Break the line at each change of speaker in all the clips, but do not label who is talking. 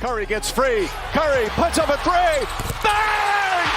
Curry gets free. Curry puts up a three. Bang!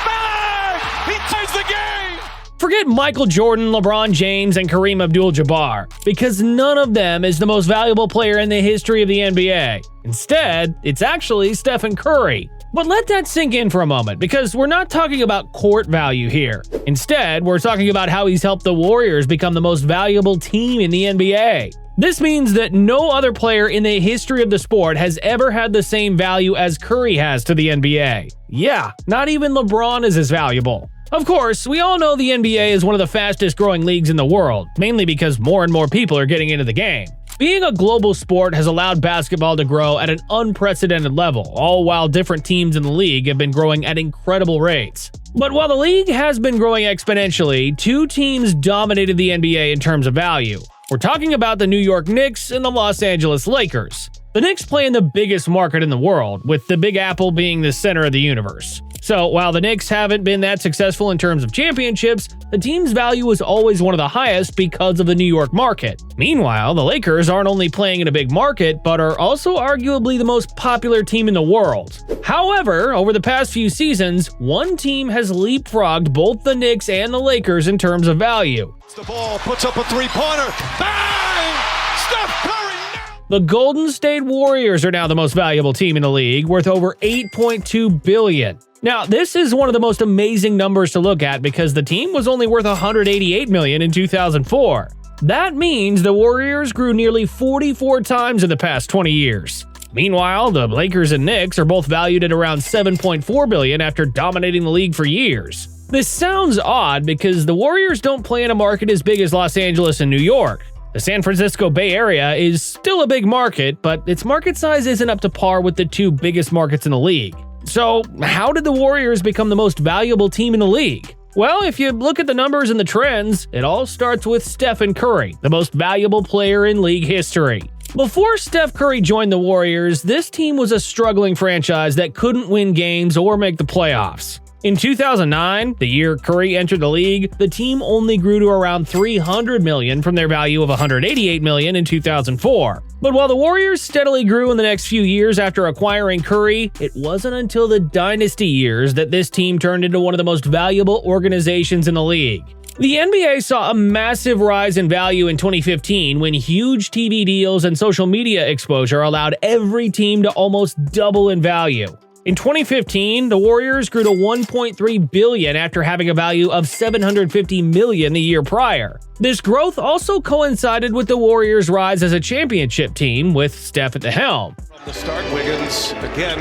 Bang! He ties the game!
Forget Michael Jordan, LeBron James, and Kareem Abdul-Jabbar, because none of them is the most valuable player in the history of the NBA. Instead, it's actually Stephen Curry. But let that sink in for a moment, because we're not talking about court value here. Instead, we're talking about how he's helped the Warriors become the most valuable team in the NBA. This means that no other player in the history of the sport has ever had the same value as Curry has to the NBA. Yeah, not even LeBron is as valuable. Of course, we all know the NBA is one of the fastest growing leagues in the world, mainly because more and more people are getting into the game. Being a global sport has allowed basketball to grow at an unprecedented level, all while different teams in the league have been growing at incredible rates. But while the league has been growing exponentially, two teams dominated the NBA in terms of value. We're talking about the New York Knicks and the Los Angeles Lakers. The Knicks play in the biggest market in the world, with the Big Apple being the center of the universe. So while the Knicks haven't been that successful in terms of championships, the team's value is always one of the highest because of the New York market. Meanwhile, the Lakers aren't only playing in a big market, but are also arguably the most popular team in the world. However, over the past few seasons, one team has leapfrogged both the Knicks and the Lakers in terms of value.
The ball puts up a three-pointer. Bang! Steph Curry!
The Golden State Warriors are now the most valuable team in the league, worth over $8.2 billion. Now, this is one of the most amazing numbers to look at because the team was only worth $188 million in 2004. That means the Warriors grew nearly 44 times in the past 20 years. Meanwhile, the Lakers and Knicks are both valued at around $7.4 billion after dominating the league for years. This sounds odd because the Warriors don't play in a market as big as Los Angeles and New York. The San Francisco Bay Area is still a big market, but its market size isn't up to par with the two biggest markets in the league. So, how did the Warriors become the most valuable team in the league? Well, if you look at the numbers and the trends, it all starts with Stephen Curry, the most valuable player in league history. Before Steph Curry joined the Warriors, this team was a struggling franchise that couldn't win games or make the playoffs. In 2009, the year Curry entered the league, the team only grew to around $300 million from their value of $188 million in 2004. But while the Warriors steadily grew in the next few years after acquiring Curry, it wasn't until the dynasty years that this team turned into one of the most valuable organizations in the league. The NBA saw a massive rise in value in 2015 when huge TV deals and social media exposure allowed every team to almost double in value. In 2015, the Warriors grew to $1.3 billion after having a value of $750 million the year prior. This growth also coincided with the Warriors' rise as a championship team with Steph at the helm.
From the start, Wiggins again.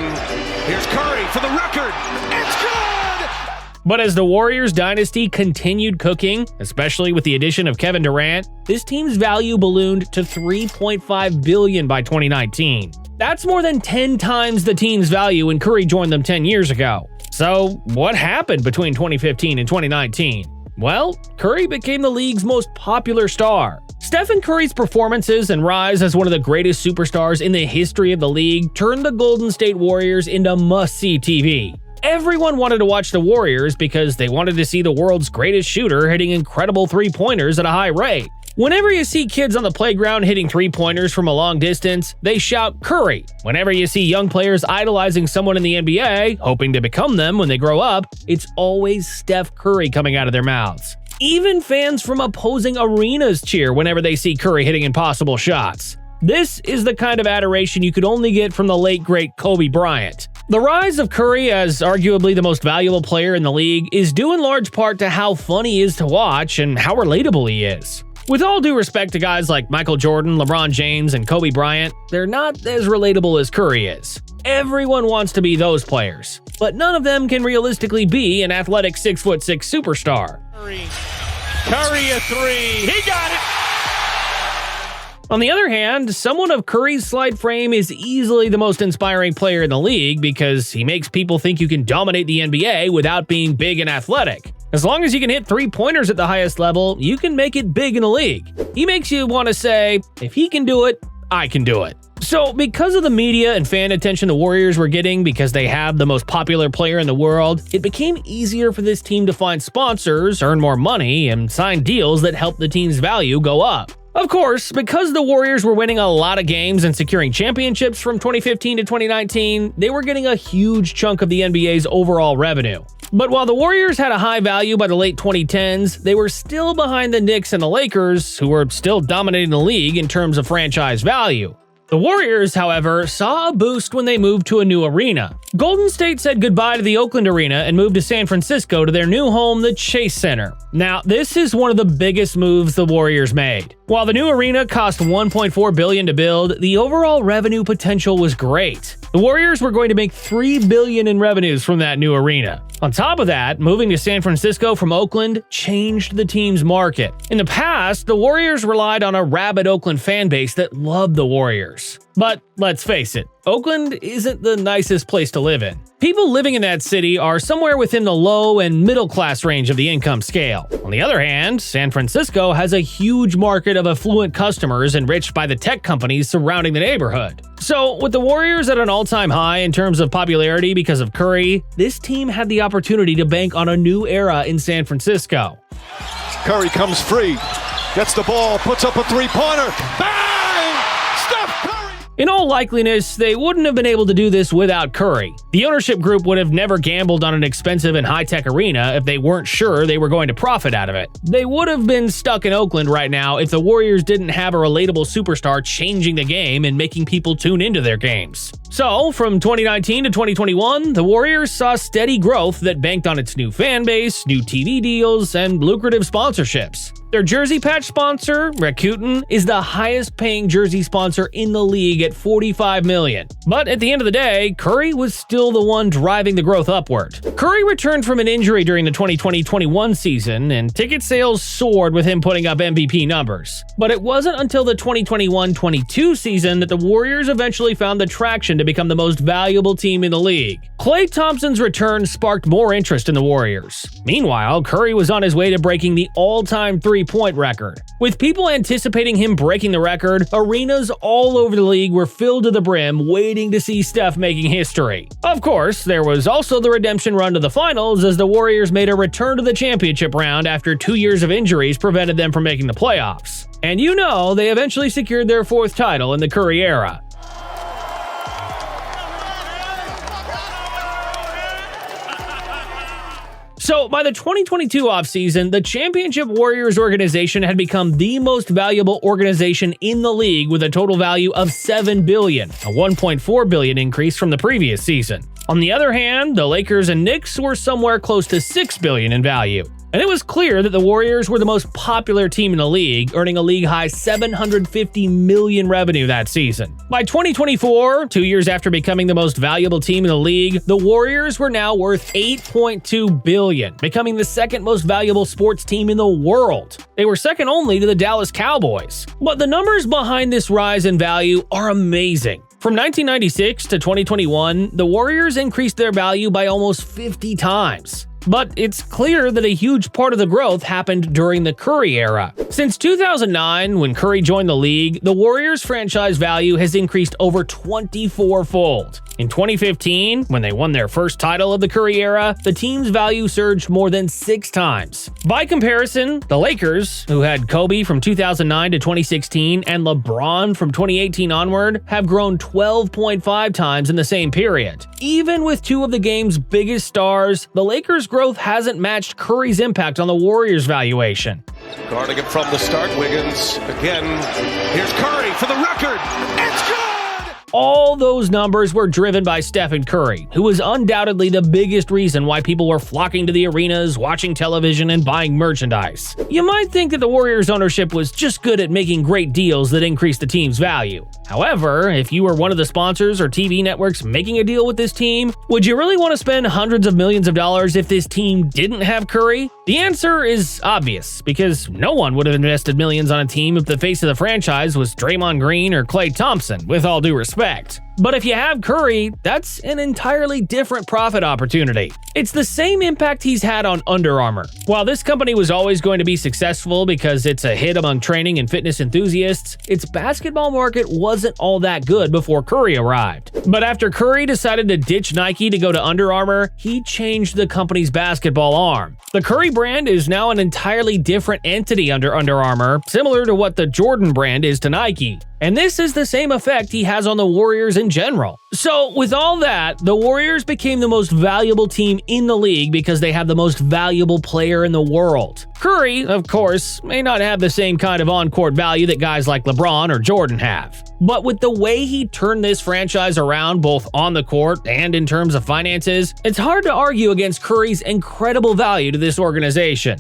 Here's Curry for the record. It's good!
But as the Warriors' dynasty continued cooking, especially with the addition of Kevin Durant, this team's value ballooned to $3.5 billion by 2019. That's more than 10 times the team's value when Curry joined them 10 years ago. So, what happened between 2015 and 2019? Well, Curry became the league's most popular star. Stephen Curry's performances and rise as one of the greatest superstars in the history of the league turned the Golden State Warriors into must-see TV. Everyone wanted to watch the Warriors because they wanted to see the world's greatest shooter hitting incredible three-pointers at a high rate. Whenever you see kids on the playground hitting three-pointers from a long distance, they shout Curry. Whenever you see young players idolizing someone in the NBA, hoping to become them when they grow up, it's always Steph Curry coming out of their mouths. Even fans from opposing arenas cheer whenever they see Curry hitting impossible shots. This is the kind of adoration you could only get from the late great Kobe Bryant. The rise of Curry as arguably the most valuable player in the league is due in large part to how fun he is to watch and how relatable he is. With all due respect to guys like Michael Jordan, LeBron James, and Kobe Bryant, they're not as relatable as Curry is. Everyone wants to be those players, but none of them can realistically be an athletic 6'6" superstar.
Curry a three. He got it!
On the other hand, someone of Curry's slight frame is easily the most inspiring player in the league because he makes people think you can dominate the NBA without being big and athletic. As long as you can hit three-pointers at the highest level, you can make it big in the league. He makes you want to say, if he can do it, I can do it. So, because of the media and fan attention the Warriors were getting because they have the most popular player in the world, it became easier for this team to find sponsors, earn more money, and sign deals that help the team's value go up. Of course, because the Warriors were winning a lot of games and securing championships from 2015 to 2019, they were getting a huge chunk of the NBA's overall revenue. But while the Warriors had a high value by the late 2010s, they were still behind the Knicks and the Lakers, who were still dominating the league in terms of franchise value. The Warriors, however, saw a boost when they moved to a new arena. Golden State said goodbye to the Oakland Arena and moved to San Francisco to their new home, the Chase Center. Now, this is one of the biggest moves the Warriors made. While the new arena cost $1.4 billion to build, the overall revenue potential was great. The Warriors were going to make $3 billion in revenues from that new arena. On top of that, moving to San Francisco from Oakland changed the team's market. In the past, the Warriors relied on a rabid Oakland fan base that loved the Warriors. But let's face it, Oakland isn't the nicest place to live in. People living in that city are somewhere within the low and middle class range of the income scale. On the other hand, San Francisco has a huge market of affluent customers enriched by the tech companies surrounding the neighborhood. So, with the Warriors at an all-time high in terms of popularity because of Curry, this team had the opportunity to bank on a new era in San Francisco.
Curry comes free, gets the ball, puts up a three-pointer. Bang! Steph Curry!
In all likeliness, they wouldn't have been able to do this without Curry. The ownership group would have never gambled on an expensive and high-tech arena if they weren't sure they were going to profit out of it. They would have been stuck in Oakland right now if the Warriors didn't have a relatable superstar changing the game and making people tune into their games. So, from 2019 to 2021, the Warriors saw steady growth that banked on its new fan base, new TV deals, and lucrative sponsorships. Their jersey patch sponsor, Rakuten, is the highest paying jersey sponsor in the league at $45 million. But at the end of the day, Curry was still the one driving the growth upward. Curry returned from an injury during the 2020-21 season, and ticket sales soared with him putting up MVP numbers. But it wasn't until the 2021-22 season that the Warriors eventually found the traction to become the most valuable team in the league. Klay Thompson's return sparked more interest in the Warriors. Meanwhile, Curry was on his way to breaking the all-time three-point record. With people anticipating him breaking the record, arenas all over the league were filled to the brim waiting to see Steph making history. Of course, there was also the redemption run to the finals as the Warriors made a return to the championship round after 2 years of injuries prevented them from making the playoffs. And you know, they eventually secured their fourth title in the Curry era. So, by the 2022 offseason, the Championship Warriors organization had become the most valuable organization in the league with a total value of $7 billion, a $1.4 billion increase from the previous season. On the other hand, the Lakers and Knicks were somewhere close to $6 billion in value. And it was clear that the Warriors were the most popular team in the league, earning a league-high $750 million revenue that season. By 2024, 2 years after becoming the most valuable team in the league, the Warriors were now worth $8.2 billion, becoming the second most valuable sports team in the world. They were second only to the Dallas Cowboys. But the numbers behind this rise in value are amazing. From 1996 to 2021, the Warriors increased their value by almost 50 times. But it's clear that a huge part of the growth happened during the Curry era. Since 2009, when Curry joined the league, the Warriors' franchise value has increased over 24-fold. In 2015, when they won their first title of the Curry era, the team's value surged more than 6 times. By comparison, the Lakers, who had Kobe from 2009 to 2016 and LeBron from 2018 onward, have grown 12.5 times in the same period. Even with 2 of the game's biggest stars, the Lakers' growth hasn't matched Curry's impact on the Warriors' valuation.
Guarding him from the start, Wiggins again. Here's Curry for the record. It's good!
All those numbers were driven by Stephen Curry, who was undoubtedly the biggest reason why people were flocking to the arenas, watching television, and buying merchandise. You might think that the Warriors ownership was just good at making great deals that increased the team's value. However, if you were one of the sponsors or TV networks making a deal with this team, would you really want to spend hundreds of millions of dollars if this team didn't have Curry? The answer is obvious, because no one would have invested millions on a team if the face of the franchise was Draymond Green or Klay Thompson, with all due respect. But if you have Curry, that's an entirely different profit opportunity. It's the same impact he's had on Under Armour. While this company was always going to be successful because it's a hit among training and fitness enthusiasts, its basketball market wasn't all that good before Curry arrived. But after Curry decided to ditch Nike to go to Under Armour, he changed the company's basketball arm. The Curry brand is now an entirely different entity under Under Armour, similar to what the Jordan brand is to Nike. And this is the same effect he has on the Warriors in general. So with all that, the Warriors became the most valuable team in the league because they have the most valuable player in the world. Curry, of course, may not have the same kind of on-court value that guys like LeBron or Jordan have. But with the way he turned this franchise around both on the court and in terms of finances, it's hard to argue against Curry's incredible value to this organization.